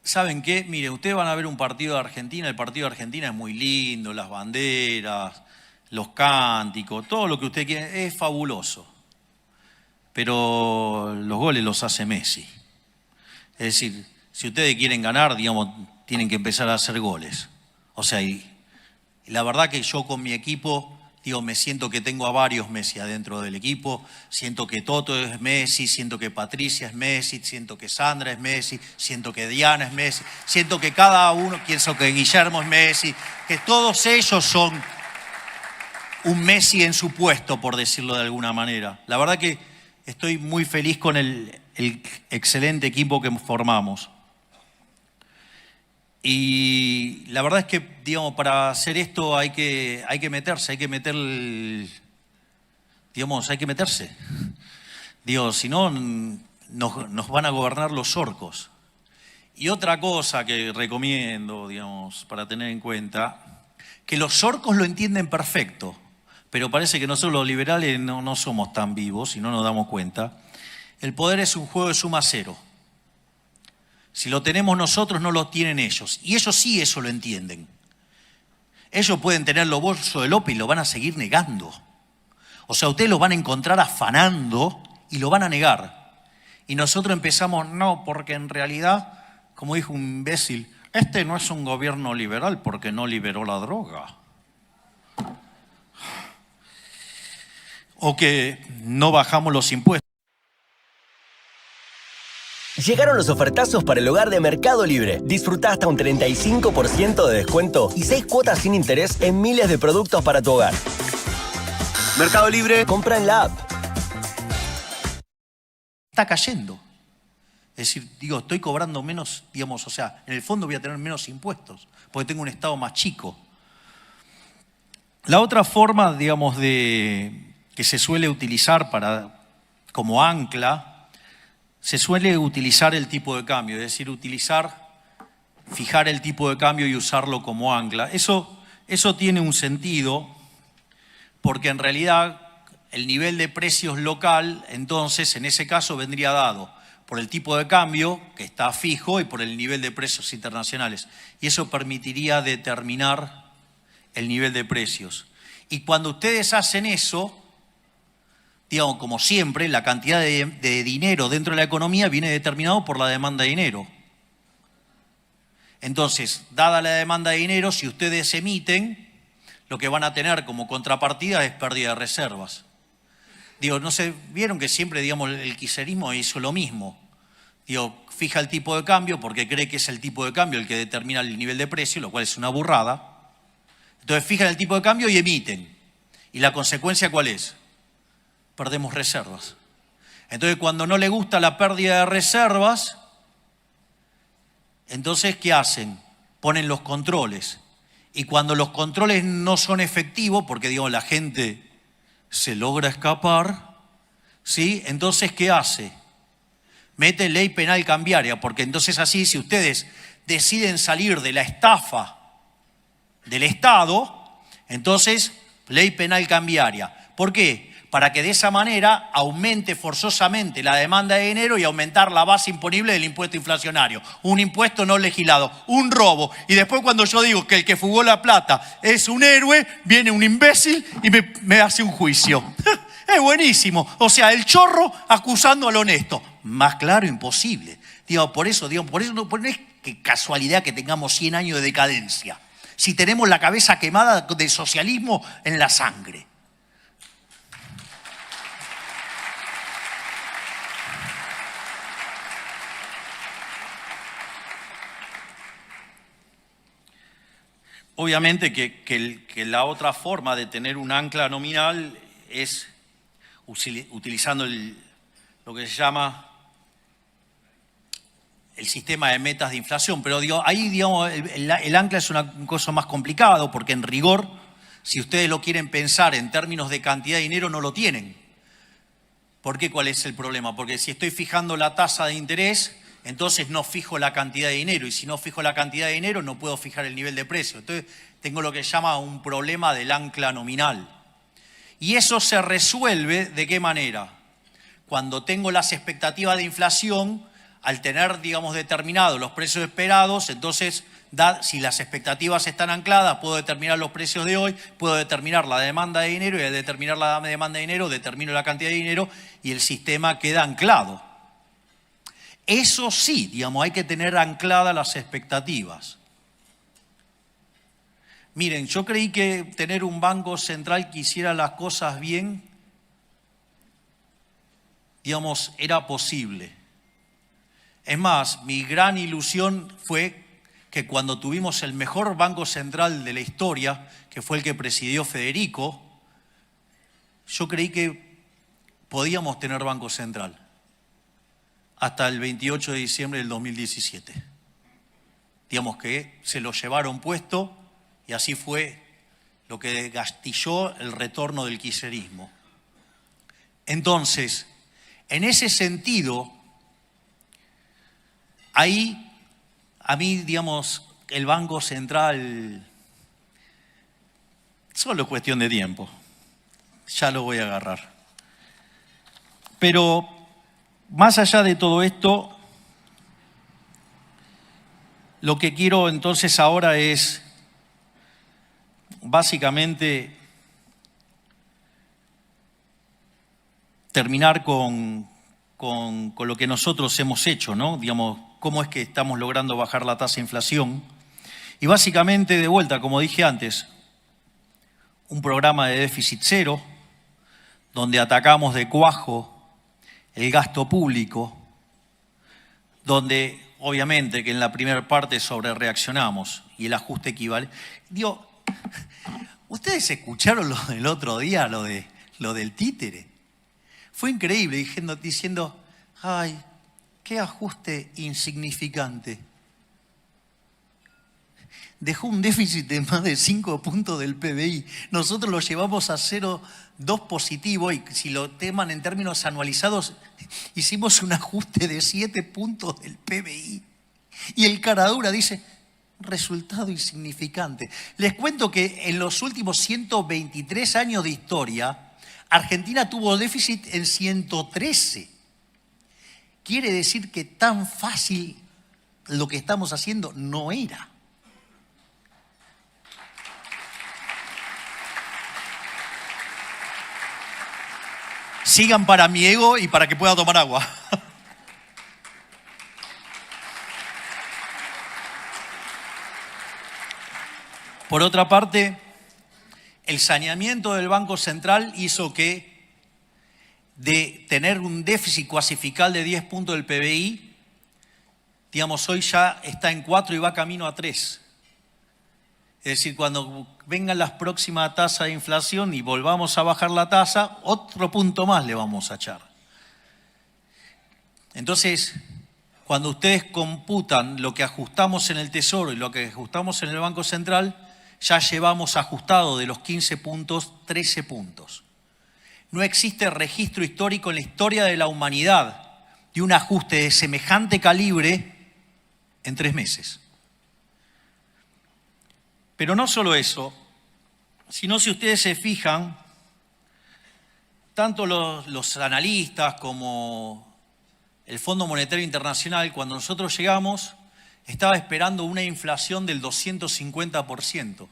¿saben qué? Mire, ustedes van a ver un partido de Argentina, el partido de Argentina es muy lindo, las banderas, los cánticos, todo lo que usted quiere, es fabuloso. Pero los goles los hace Messi. Es decir, si ustedes quieren ganar, digamos, tienen que empezar a hacer goles. O sea, y la verdad que yo con mi equipo, digo, me siento que tengo a varios Messi adentro del equipo, siento que Toto es Messi, siento que Patricia es Messi, siento que Sandra es Messi, siento que Diana es Messi, siento que cada uno, pienso que Guillermo es Messi, que todos ellos son un Messi en su puesto, por decirlo de alguna manera. La verdad que estoy muy feliz con el excelente equipo que formamos. Y la verdad es que, digamos, para hacer esto hay que meterse, hay que meterse. Digo, si no, nos van a gobernar los orcos. Y otra cosa que recomiendo, digamos, para tener en cuenta, que los orcos lo entienden perfecto, pero parece que nosotros los liberales no somos tan vivos y no nos damos cuenta. El poder es un juego de suma cero. Si lo tenemos nosotros, no lo tienen ellos. Y ellos sí eso lo entienden. Ellos pueden tener los bolsos de López y lo van a seguir negando. O sea, ustedes los van a encontrar afanando y lo van a negar. Y nosotros empezamos, no, porque en realidad, como dijo un imbécil, este no es un gobierno liberal porque no liberó la droga. O que no bajamos los impuestos. Llegaron los ofertazos para el hogar de Mercado Libre. Disfruta hasta un 35% de descuento y 6 cuotas sin interés en miles de productos para tu hogar. Mercado Libre, compra en la app. Está cayendo. Es decir, digo, estoy cobrando menos, digamos, o sea, en el fondo voy a tener menos impuestos, porque tengo un Estado más chico. La otra forma, digamos, que se suele utilizar como ancla, se suele utilizar el tipo de cambio, es decir, fijar el tipo de cambio y usarlo como ancla. Eso tiene un sentido porque en realidad el nivel de precios local, entonces, en ese caso vendría dado por el tipo de cambio que está fijo y por el nivel de precios internacionales. Y eso permitiría determinar el nivel de precios. Y cuando ustedes hacen eso, digamos, como siempre, la cantidad de dinero dentro de la economía viene determinado por la demanda de dinero. Entonces, dada la demanda de dinero, si ustedes emiten, lo que van a tener como contrapartida es pérdida de reservas. Digo, no sé, vieron que siempre, digamos, el kirchnerismo hizo lo mismo. Digo, fija el tipo de cambio porque cree que es el tipo de cambio el que determina el nivel de precio, lo cual es una burrada. Entonces, fijan el tipo de cambio y emiten. ¿Y la consecuencia cuál es? Perdemos reservas. Entonces, cuando no le gusta la pérdida de reservas, entonces, ¿qué hacen? Ponen los controles. Y cuando los controles no son efectivos, porque, digamos, la gente se logra escapar, ¿sí? Entonces, ¿qué hace? Mete ley penal cambiaria, porque entonces así, si ustedes deciden salir de la estafa del Estado, entonces, ley penal cambiaria. ¿Por qué? Para que de esa manera aumente forzosamente la demanda de dinero y aumentar la base imponible del impuesto inflacionario. Un impuesto no legislado, un robo. Y después cuando yo digo que el que fugó la plata es un héroe, viene un imbécil y me hace un juicio. Es buenísimo. O sea, el chorro acusando al honesto. Más claro, imposible. Por eso no es que casualidad que tengamos 100 años de decadencia. Si tenemos la cabeza quemada del socialismo en la sangre. Obviamente que la otra forma de tener un ancla nominal es utilizando lo que se llama el sistema de metas de inflación. Pero ahí digamos, el ancla es un cosa más complicado porque en rigor, si ustedes lo quieren pensar en términos de cantidad de dinero, no lo tienen. ¿Por qué? ¿Cuál es el problema? Porque si estoy fijando la tasa de interés entonces no fijo la cantidad de dinero. Y si no fijo la cantidad de dinero, no puedo fijar el nivel de precio. Entonces tengo lo que se llama un problema del ancla nominal. Y eso se resuelve ¿de qué manera? Cuando tengo las expectativas de inflación, al tener, digamos, determinados los precios esperados, entonces, si las expectativas están ancladas, puedo determinar los precios de hoy, puedo determinar la demanda de dinero y al determinar la demanda de dinero, determino la cantidad de dinero y el sistema queda anclado. Eso sí, digamos, hay que tener ancladas las expectativas. Miren, yo creí que tener un banco central que hiciera las cosas bien, digamos, era posible. Es más, mi gran ilusión fue que cuando tuvimos el mejor banco central de la historia, que fue el que presidió Federico, yo creí que podíamos tener banco central hasta el 28 de diciembre del 2017. Digamos que se lo llevaron puesto y así fue lo que gastilló el retorno del kirchnerismo. Entonces, en ese sentido, ahí, a mí, digamos, el Banco Central, solo es cuestión de tiempo, ya lo voy a agarrar. Pero, más allá de todo esto, lo que quiero entonces ahora es, básicamente, terminar con lo que nosotros hemos hecho, ¿no? Digamos, cómo es que estamos logrando bajar la tasa de inflación. Y básicamente, de vuelta, como dije antes, un programa de déficit cero, donde atacamos de cuajo el gasto público, donde obviamente que en la primera parte sobre reaccionamos y el ajuste equivalente. Digo, ¿ustedes escucharon lo del otro día, lo del títere? Fue increíble, diciendo, ay, qué ajuste insignificante. Dejó un déficit de más de 5 puntos del PBI. Nosotros lo llevamos a 0,2 positivo y si lo toman en términos anualizados, hicimos un ajuste de 7 puntos del PBI. Y el caradura dice, resultado insignificante. Les cuento que en los últimos 123 años de historia, Argentina tuvo déficit en 113. Quiere decir que tan fácil lo que estamos haciendo no era. Sigan para mi ego y para que pueda tomar agua. Por otra parte, el saneamiento del Banco Central hizo que de tener un déficit cuasifical de 10 puntos del PBI, digamos, hoy ya está en 4 y va camino a 3. Es decir, cuando vengan las próximas tasas de inflación y volvamos a bajar la tasa, otro punto más le vamos a echar. Entonces, cuando ustedes computan lo que ajustamos en el Tesoro y lo que ajustamos en el Banco Central, ya llevamos ajustado de los 15 puntos, 13 puntos. No existe registro histórico en la historia de la humanidad de un ajuste de semejante calibre en 3 meses. Pero no solo eso, sino si ustedes se fijan, tanto los analistas como el Fondo Monetario Internacional, cuando nosotros llegamos, estaba esperando una inflación del 250%.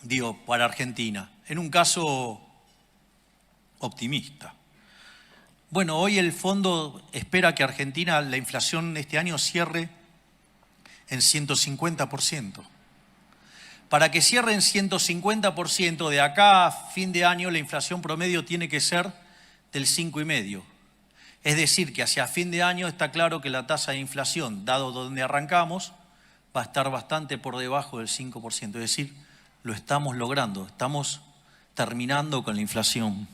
Digo, para Argentina, en un caso optimista. Bueno, hoy el fondo espera que Argentina, la inflación este año cierre en 150%. Para que cierre en 150%, de acá a fin de año la inflación promedio tiene que ser del 5,5%. Es decir, que hacia fin de año está claro que la tasa de inflación, dado donde arrancamos, va a estar bastante por debajo del 5%. Es decir, lo estamos logrando, estamos terminando con la inflación.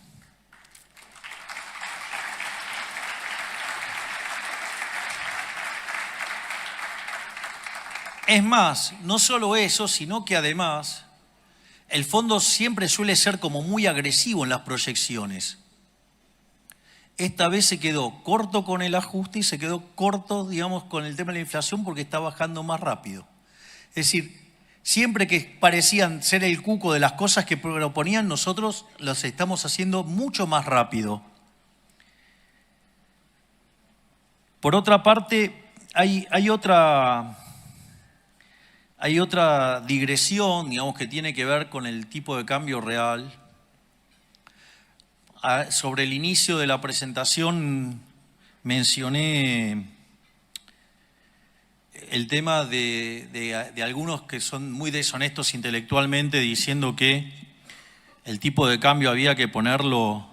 Es más, no solo eso, sino que además el fondo siempre suele ser como muy agresivo en las proyecciones. esta vez se quedó corto con el ajuste y se quedó corto, digamos, con el tema de la inflación porque está bajando más rápido. Es decir, siempre que parecían ser el cuco de las cosas que proponían, nosotros las estamos haciendo mucho más rápido. Por otra parte, hay otra digresión, digamos, que tiene que ver con el tipo de cambio real. Sobre el inicio de la presentación mencioné el tema de algunos que son muy deshonestos intelectualmente diciendo que el tipo de cambio había que ponerlo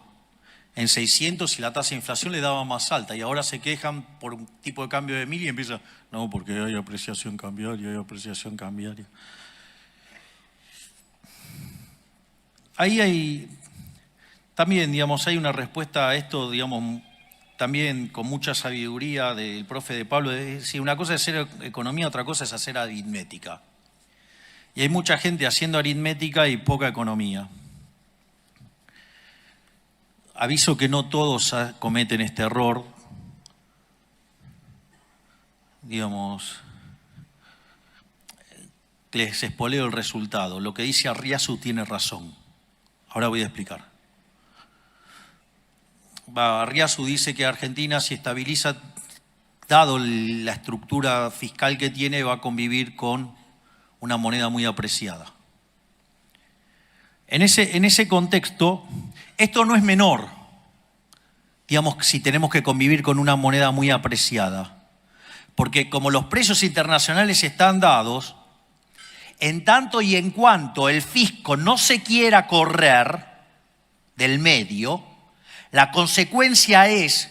en 600 y la tasa de inflación le daba más alta, y ahora se quejan por un tipo de cambio de 1000 y empiezan, no, porque hay apreciación cambiaria, Ahí hay también, digamos, hay una respuesta a esto, digamos, también con mucha sabiduría del profe de Pablo. Es decir, una cosa es hacer economía, otra cosa es hacer aritmética. Y hay mucha gente haciendo aritmética y poca economía. Aviso que no todos cometen este error. Digamos, les espoleo el resultado. Lo que dice Arriazu tiene razón. Ahora voy a explicar. Arriazu dice que Argentina, si estabiliza, dado la estructura fiscal que tiene, va a convivir con una moneda muy apreciada. En ese contexto, esto no es menor, digamos, si tenemos que convivir con una moneda muy apreciada, porque como los precios internacionales están dados, en tanto y en cuanto el fisco no se quiera correr del medio, la consecuencia es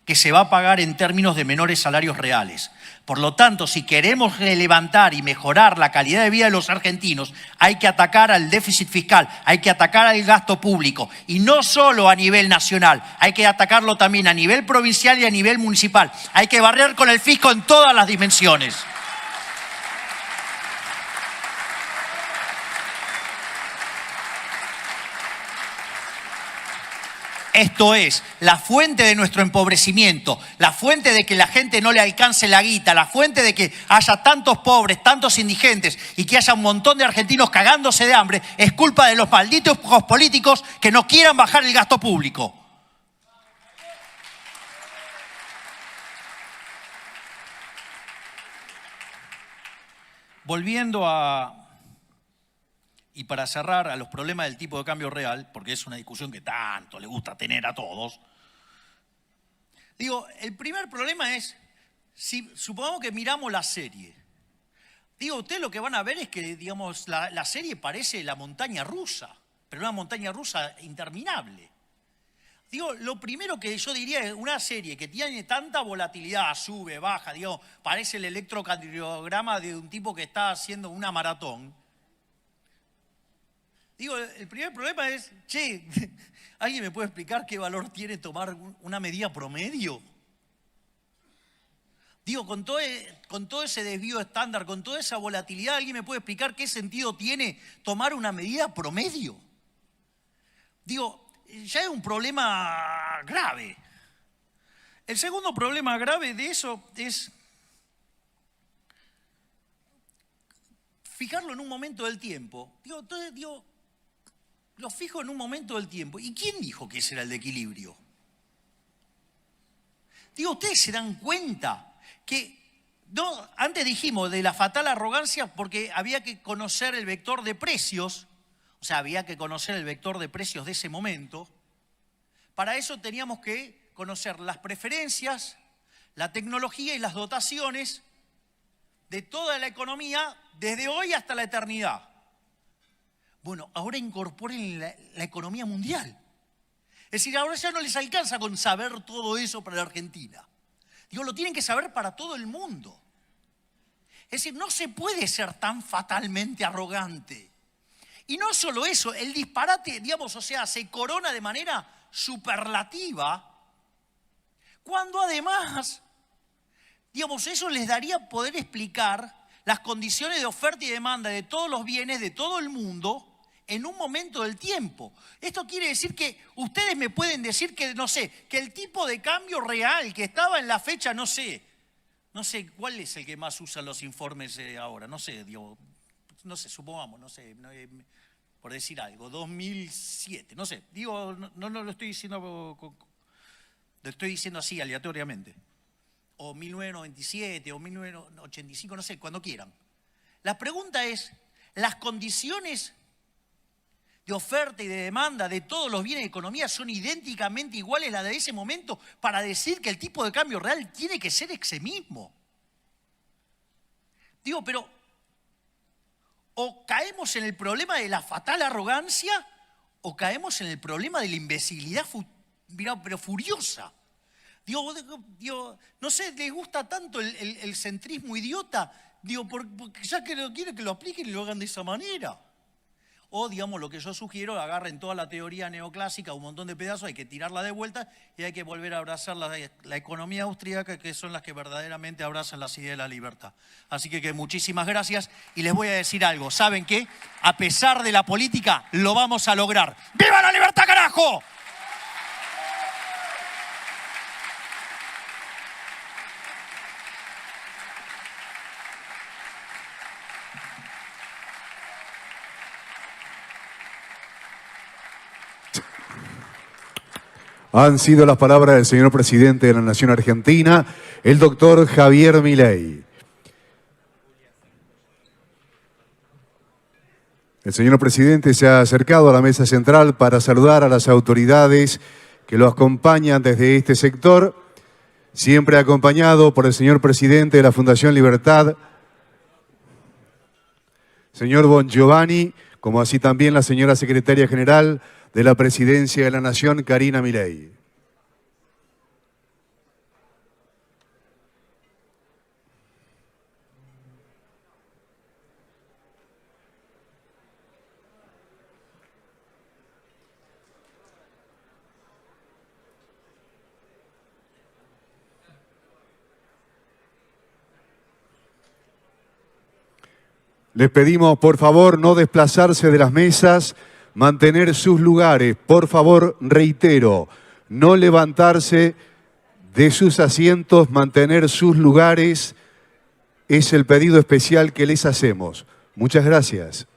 que se va a pagar en términos de menores salarios reales. Por lo tanto, si queremos levantar y mejorar la calidad de vida de los argentinos, hay que atacar al déficit fiscal, hay que atacar al gasto público. Y no solo a nivel nacional, hay que atacarlo también a nivel provincial y a nivel municipal. Hay que barrer con el fisco en todas las dimensiones. Esto es, la fuente de nuestro empobrecimiento, la fuente de que la gente no le alcance la guita, la fuente de que haya tantos pobres, tantos indigentes y que haya un montón de argentinos cagándose de hambre, es culpa de los malditos políticos que no quieran bajar el gasto público. Volviendo y para cerrar a los problemas del tipo de cambio real, porque es una discusión que tanto le gusta tener a todos, digo, el primer problema es, si supongamos que miramos la serie, digo, ustedes lo que van a ver es que, digamos, la serie parece la montaña rusa, pero una montaña rusa interminable. Digo, lo primero que yo diría es una serie que tiene tanta volatilidad, sube, baja, digo, parece el electrocardiograma de un tipo que está haciendo una maratón. Digo, el primer problema es, che, ¿alguien me puede explicar qué valor tiene tomar una medida promedio? Digo, con todo ese desvío estándar, con toda esa volatilidad, ¿alguien me puede explicar qué sentido tiene tomar una medida promedio? Digo, ya es un problema grave. El segundo problema grave de eso es fijarlo en un momento del tiempo. Digo, entonces, lo fijo en un momento del tiempo. ¿Y quién dijo que ese era el de equilibrio? Digo, ustedes se dan cuenta que, no, antes dijimos de la fatal arrogancia porque había que conocer el vector de precios, o sea, había que conocer el vector de precios de ese momento. Para eso teníamos que conocer las preferencias, la tecnología y las dotaciones de toda la economía desde hoy hasta la eternidad. Bueno, ahora incorporen la economía mundial. Es decir, ahora ya no les alcanza con saber todo eso para la Argentina. Digo, lo tienen que saber para todo el mundo. Es decir, no se puede ser tan fatalmente arrogante. Y no solo eso, el disparate, digamos, o sea, se corona de manera superlativa, cuando además, digamos, eso les daría poder explicar las condiciones de oferta y demanda de todos los bienes de todo el mundo en un momento del tiempo. Esto quiere decir que ustedes me pueden decir que, no sé, que el tipo de cambio real que estaba en la fecha, no sé cuál es el que más usan los informes ahora, no sé, digo, no sé, supongamos, no sé, por decir algo, 2007, no sé, digo, no lo estoy diciendo, lo estoy diciendo así aleatoriamente, o 1997, o 1985, no sé, cuando quieran. La pregunta es, ¿las condiciones de oferta y de demanda de todos los bienes de economía son idénticamente iguales a las de ese momento para decir que el tipo de cambio real tiene que ser ese mismo? Digo, pero o caemos en el problema de la fatal arrogancia o caemos en el problema de la imbecilidad pero furiosa. Digo, no sé, les gusta tanto el centrismo idiota, digo, porque ya que lo quieren que lo apliquen y lo hagan de esa manera. O, digamos, lo que yo sugiero, agarren toda la teoría neoclásica, un montón de pedazos, hay que tirarla de vuelta y hay que volver a abrazar la economía austríaca, que son las que verdaderamente abrazan las ideas de la libertad. Así que muchísimas gracias y les voy a decir algo. ¿Saben qué? A pesar de la política, lo vamos a lograr. ¡Viva la libertad, carajo! Han sido las palabras del señor presidente de la Nación Argentina, el doctor Javier Milei. El señor presidente se ha acercado a la mesa central para saludar a las autoridades que lo acompañan desde este sector, siempre acompañado por el señor presidente de la Fundación Libertad, señor Bongiovanni, como así también la señora secretaria general de la Presidencia de la Nación, Karina Milei. Les pedimos, por favor, no desplazarse de las mesas, mantener sus lugares. Por favor, reitero, no levantarse de sus asientos, mantener sus lugares. Es el pedido especial que les hacemos. Muchas gracias.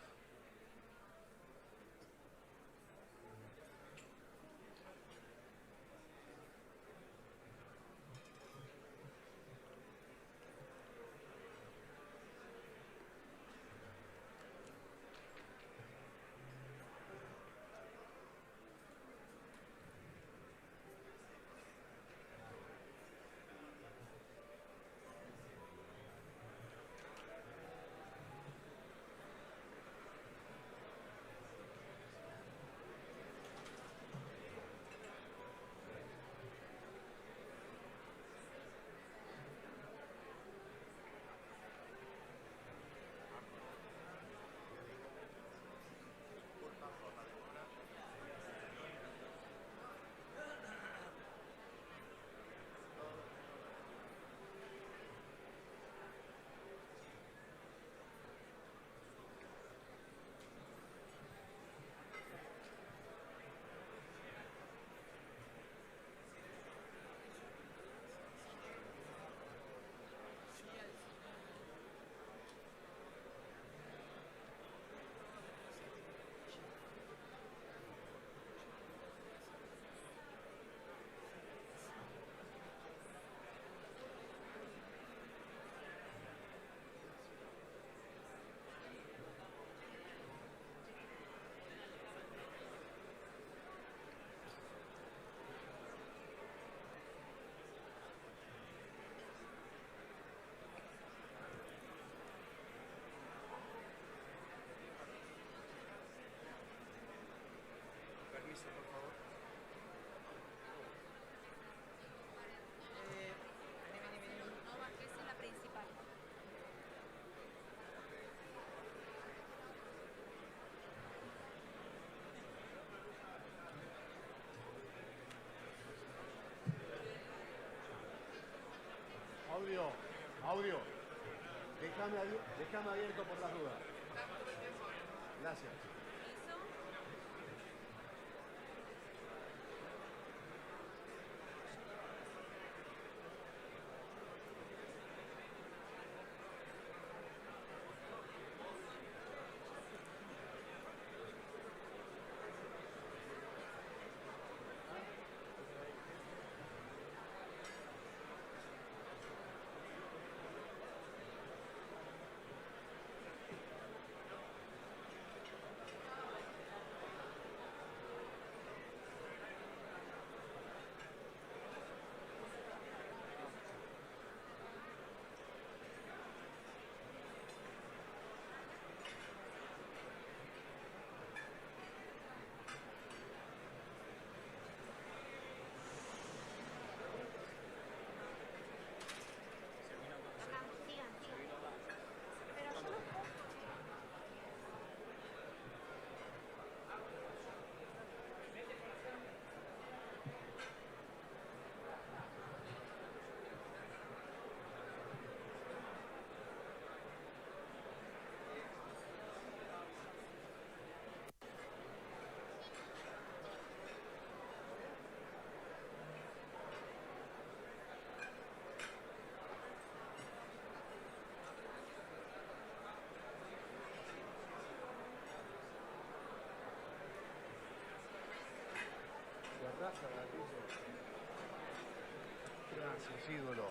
Audio. Déjame abierto por las dudas. Gracias. Gracias, ídolo.